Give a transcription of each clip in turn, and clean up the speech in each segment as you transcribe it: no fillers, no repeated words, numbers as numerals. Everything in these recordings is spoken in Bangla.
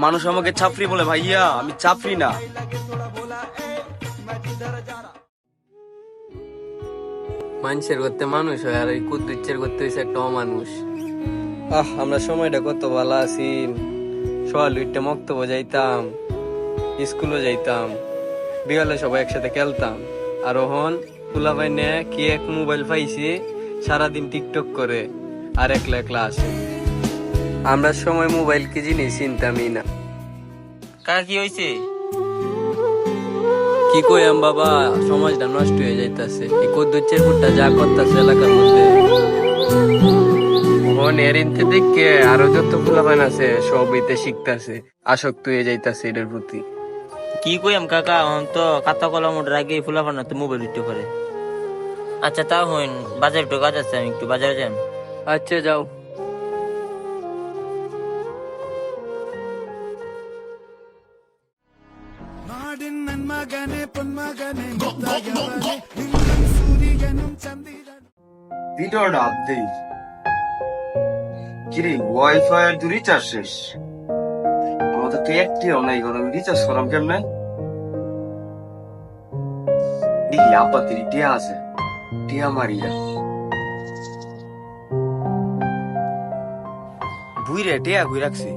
মানুষ আমাকে ছাপরি বলে, ভাইয়া আমি ছাপরি না। মানুষের করতে মানুষ হয়, আর ওই কুদ্দুচ্ছের করতে হয়েছে একটা অমানুষ। আমরা সময়টা কত ভালো আছি, সকাল উঠতে মক্তব্য যাইতাম, স্কুলে যাইতাম, বিকালে সবাই একসাথে খেলতাম। আর ওহন তুলা পাইনে কি এক মোবাইল পাইছি, সারাদিন টিকটক করে আর একলা একলা আসে। আমরা সময় মোবাইল কি জিনিস চিন্তামই না। কাকা কি হয়েছে? কি কইম বাবা, সমাজটা নষ্ট হয়ে যাইতাছে। এই কুদ্দুচ্ছের ফুটটা যা করতেছে এলাকার মধ্যে, ওহন এরিনতে দেখে আরো যত ফুলা পাইন আছে সব এতে শিখতেছে, আসক্ত হয়ে যাইতাছে এটার প্রতি। কি কইম কাকা, এখন তো খাতা কলম ওঠার আগে ফুলাফানা তো মোবাইল উঠতে পারে। আচ্ছা তাও হইন, বাজার একটু কাজ আছে, আমি একটু বাজারে যাই। আচ্ছা যাও। ভিডিওটা আপডেট কিরে, ওয়াইফাই এর রিচার্জ শেষ, আমাদের তো একটিও নাই, আমি রিচার্জ করাম কেমনে? দেখি আব্বা তিরি টিয়া আছে, টিয়া মারিয়া বুইরে টিয়া গুই রাখছি।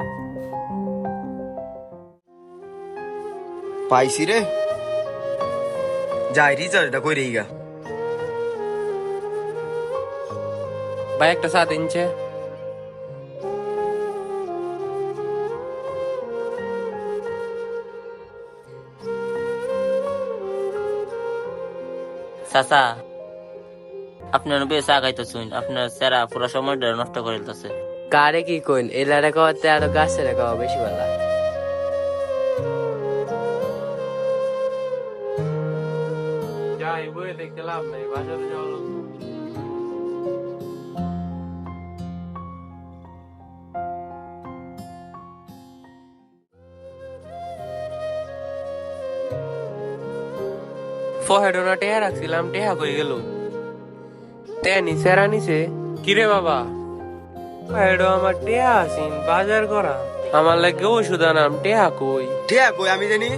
পাইছি রে, যাই রিচার্জটা কই রে গা। ভাই একটা 7 ইঞ্চি। চাচা, আপনার বেশ আগাইতেছুন, আপনার সেরা পুরো সময়টা নষ্ট করে দিতেছে। কারে কি কইন, এলারে খাওয়াতে আরো গাছের খাওয়া বেশি ভালো। যাই বই দেখতে লাভ নাই, বাজারে যাওয়া লাগবে। ফহেডোনা টেহা রাখছিলাম, টেহা কই গেল? টেহা নিচে রা নিচে। কিরে বাবা, ফহেডো আমার টেহা আসিন বাজার করা, আমার লাগে ওষুধ আনাম, টেহা কই? টিয়া কই আমি জানি।